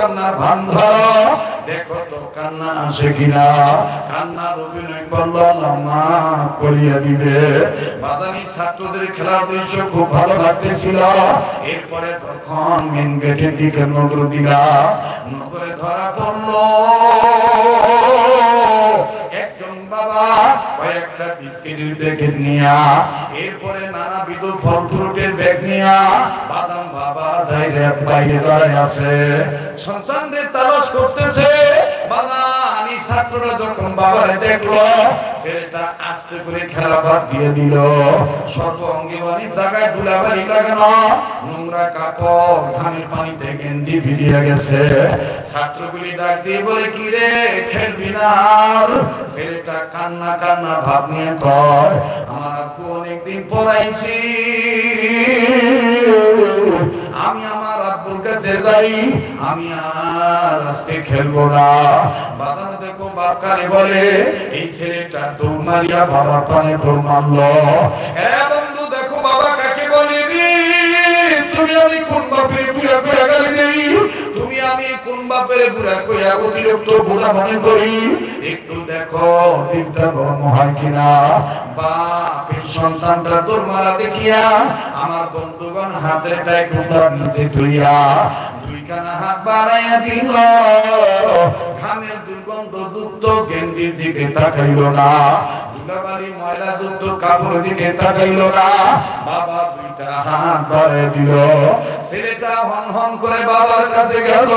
কান্নার ভান ধরো, দেখো তো কান্না আসে কিনা। কান্নার অভিনয় করলো, আল্লাহ মাফ করিয়ে দিবে। বাদানি ছাত্রদের খেলার দৃশ্য খুব ভালো লাগতেছিল। এরপরে তখন মেন গেটের দিকে নজর দিলা, নজরে ধরা পড়লো একজন বাবা কয়েকটা বিস্কিটের প্যাকেট নিয়া, এরপরে নানাবিধ ফল ফ্রুটের ব্যাগ নিয়া বাদাম বাবা বাইরে দাঁড়ায় আছে, সন্তানদের তালাশ করতেছে। বাদানি ছাত্ররা যখন বাবারে দেখলো, ছেলেটা আস্তে করে খেলা বাদ দিয়ে দিল। সর্ব অঙ্গে অনেক জায়গায় ধুলাবালি লাগানো, নোংরা কাপড় ঘামের পানিতে গেঞ্জি ভিজিয়ে গেছে। ছাত্রগুলি ডাক দিয়ে বলে, কি রে খেলবি না? ছেলেটা কান্না কান্না ভাব নিয়ে কয়, আমার আব্বু অনেকদিন পড়াইছি, আমি আমার আব্বুর কাছে যাই, আমি আর আজকে খেলবো না। বাদান দেখো বাপকারে বলে, এই ছেলেটা দৌড় মারিয়া বাবার পানে দৌড় মারলো। বন্ধু দেখো বাবা কাকে বলে, তুমি আমি কোন বাপের বুড়া কইয়া গালি দেই, তুমি আমি কোন বাপের বুড়া কইয়া অতিরিক্ত বুড়া মনে করি। একটু দেখো দিনটা নরম হয় কিনা। বাপের সন্তানটা দৌড় মারা দেখিয়া আমার বন্ধুগণ হাতের টাই কুটার নিচে ধুইয়া দুইখানা হাত বাড়াইয়া দিল। ঘামের দুর্গন্ধ যুক্ত গেঞ্জির দিকে তাকাইল না, ধুলাবালি ময়লা যুক্ত কাপড় দিকে তাকাইল না, বাবা দুইটা হাত বাড়াইয়া দিল। ছেলেটা হন হন করে বাবার কাছে গেল,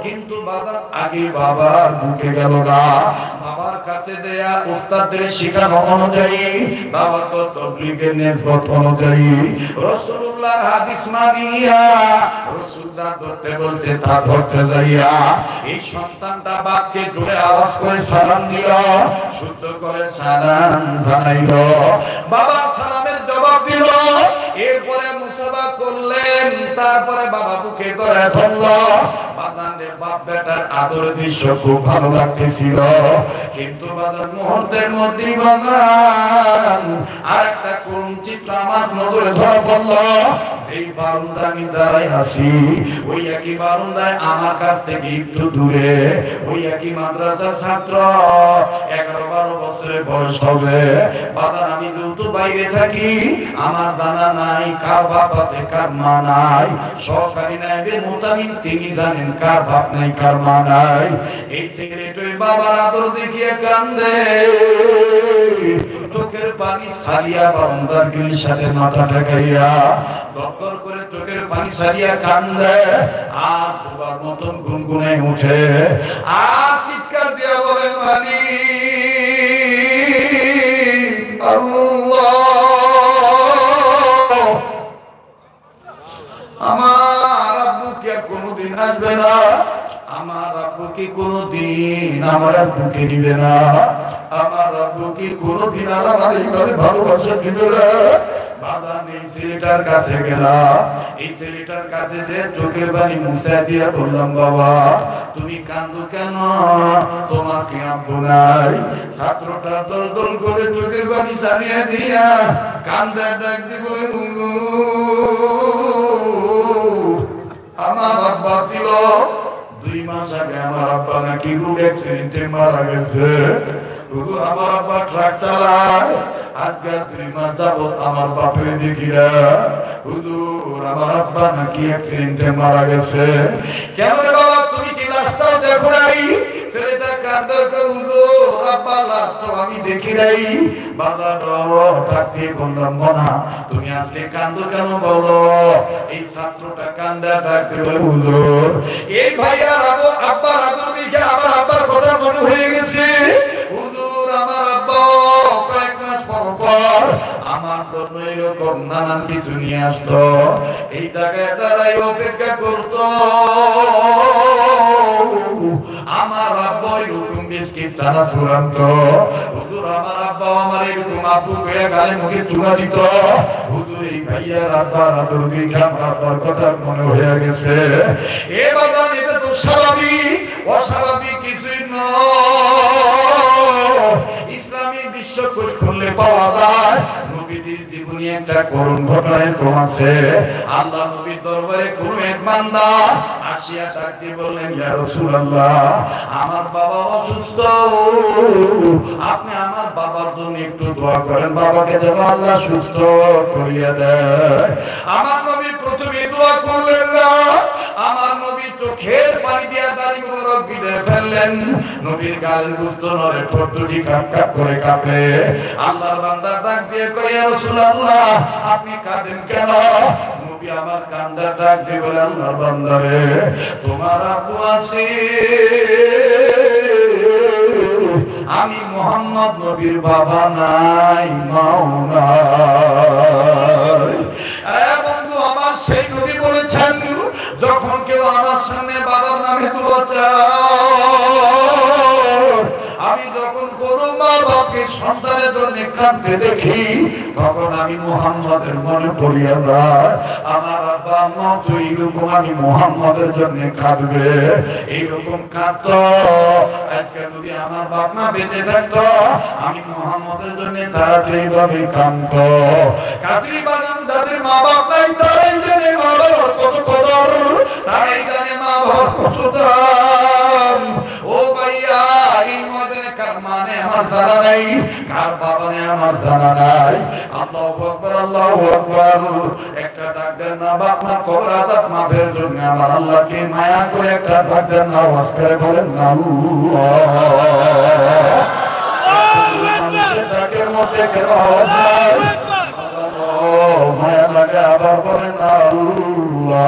কিন্তু বাবার আগে বাবার বুকে গেল না। বাবার কাছে দেয়া উস্তাদের শিখানো অনুযায়ী, বাবা তো তাবলীগের নিসবত অনুযায়ী রাসূলুল্লাহর হাদিস মানিয়া রাসূলুল্লাহ ধরতে বলছে তা ধরতে যাইয়া এই সন্তানটা বাপকে জোরে আওয়াজ করে সালাম দিল, শুদ্ধ করে সালাম জানাইল। বাবা সালামের জবাব দিল, এরপরে মুসাফা করলেন, তারপরে বাবা বুকে ধরে ধরল। বাদানের বাপ বেটার আদরের দৃশ্য খুব ভালো লাগতেছিল, কিন্তু বাদান মুহূর্তের মধ্যেই বাদান আর একটা করুণ চিত্র আমার নজরে ধরা পড়ল। যেই বারান্দা আমি দাঁড়াই আছি, ওই একই বারান্দায় আমার কাছ থেকে একটু দূরে ওই একই মাদ্রাসার ছাত্র, 11-12 বছরের বয়স হবে। বাদান আমি যেহেতু বাইরে থাকি, আমার জানা নাই কার বাপ আছে কার মা নাই। সরকারি নাইবে মোতামিম তিনি জানেন কার বাপ নাই কার মা নাই। এই ছেলেটাই বাবার আদর দেখিয়ে কান্দে, চোখের পানি ছাড়িয়া বারান্দার গিলির সাথে মাথা ঠেকাইয়া দপ্তর করে চোখের পানি ছাড়িয়া কান্দে, আর বাবার মতন গুনগুনে উঠে আর চিৎকার দিয়া বলে, মালিক আল্লাহ, আমার আব্বু কি আর কোনদিন আসবে না? আমার আব্বু কি কোনদিন আমার আব্বুকে দিবে না? আমার আব্বু কি কোনদিন আমার এইভাবে ভালোবাসা দিবে না? বাদান এই ছেলেটার কাছে গেলাম, এই ছেলেটার কাছে যে চোখের পানি মুছা দিয়া বললাম, বাবা তুমি কান্দো কেন? তোমার কি আব্বু নাই? ছাত্রটা দল দল করে চোখের পানি ছাড়িয়ে দিয়া কান্দে ডাক দিয়ে বলে, আমার আব্বা ছিল 2 মাস আগে, আমার আব্বা নাকি রোড অ্যাক্সিডেন্টে মারা গেছে। হুজুর আমার আব্বা ট্রাক চালায়, আজকে 3 মাস যাবত আমার বাপরে দেখি না। হুজুর আমার আব্বা নাকি অ্যাক্সিডেন্টে মারা গেছে। কেন রে বাবা, তুমি কি লাশটাও দেখো নাই? ছেলেটা কাঁদতে, হুজুর আব্বা লাশ তো আমি দেখি নাই। বাজার থাকতে বললাম, মনা তুমি আজকে কান্দো কেন বলো? এই ছাত্রটা কান্দা ডাকতে বলে, হুজুর এই ভাইয়ার আব্বার আদর দেখে আমার আব্বার কথা মনে হয়ে গেছে। হুজুর আমার আব্বা কয়েক মাস পর পর আমার জন্য এরকম নানান কিছু নিয়ে আসতো, এই জায়গায় দাঁড়াই অপেক্ষা করতো। আমার আব্বা এরকম বিস্কিট ছাড়া চূড়ান্ত। হুজুর আমার আব্বা আমার এরকম আব্বু কয়ে গালে মুখে চুনা দিত। হুজুর এই ভাইয়ার আব্বার আদর দেখে আমার আব্বার কথা মনে হয়ে গেছে। এ বাগান এটা তো স্বাভাবিক, অস্বাভাবিক কিছুই নয়। ইসলামী বিশ্বকোষ খুললে পাওয়া যায় নবীদের জীবনী একটা করুণ ঘটনা এরকম আছে। আল্লাহ নবীর দরবারে কোন এক বান্দা আসিয়া ডাক দিয়ে বললেন, ইয়া রাসূলুল্লাহ, আমার বাবা অসুস্থ, আপনি আমার বাবার জন্য একটু দোয়া করেন, বাবাকে যেন আল্লাহ সুস্থ করিয়ে দেয়। আমার নবী প্রথমে দোয়া করলেন না, আমার নবী চোখের পানি দিয়া দাড়ি মোবারক ভিজে ফেললেন। নবীর গালের গোশত নড়ে, ঠোঁট দুটি কাপ কাপ করে কাঁপে। আল্লাহর বান্দা ডাক দিয়ে কয়, ইয়া রাসূলুল্লাহ, আপনি কাঁদেন কেন? নবী আমার কান্দার ডাক দিয়ে বলে, আল্লাহর বান্দারে, তোমার আব্বু আছে, আমি মুহাম্মদ নবীর বাবা নাই, মাও নাই। আরে বন্ধু আমার, সেই নবী বলেছেন, যখন কেউ আমার সামনে বাবার নামে দোয়া চায়, আমি যখন কোন মা বাপকে সন্তানের জন্য কাঁদতে দেখি, তখন আমি মুহাম্মদের মনে পড়িয়া যায়, আমার আব্বা আম্মা তো এইরকম আমি মুহাম্মদের জন্য কাঁদবে, এইরকম কাঁদত। আজকে যদি আমার বাপ মা বেঁচে থাকতো, আমি মুহাম্মদের জন্য তাড়াতাড়ি এইভাবে কাঁদত। কাশি বাগান যাদের মা বাপ নাই, তারাই জানে মা বাবার কত কদর, তারাই জানে মা বাবার কত দাম। ও ভাইয়া, এই ময়দানে কার মানে আমার জানা নাই, কার বাবা নেই আমার জানা নাই। আল্লাহু আকবার, আল্লাহু আকবার। একটা ডাক দেন না, বাপ মা কবর আযাব মাফের জন্য আমার আল্লাহকে মায়া করে একটা ডাক দেন না, আওয়াজ করে বলেন না আল্লাহ। মানুষের ডাকের মধ্যে কেন আওয়াজ নাই? মায়া লাগে, আবার বলেন না আল্লাহ।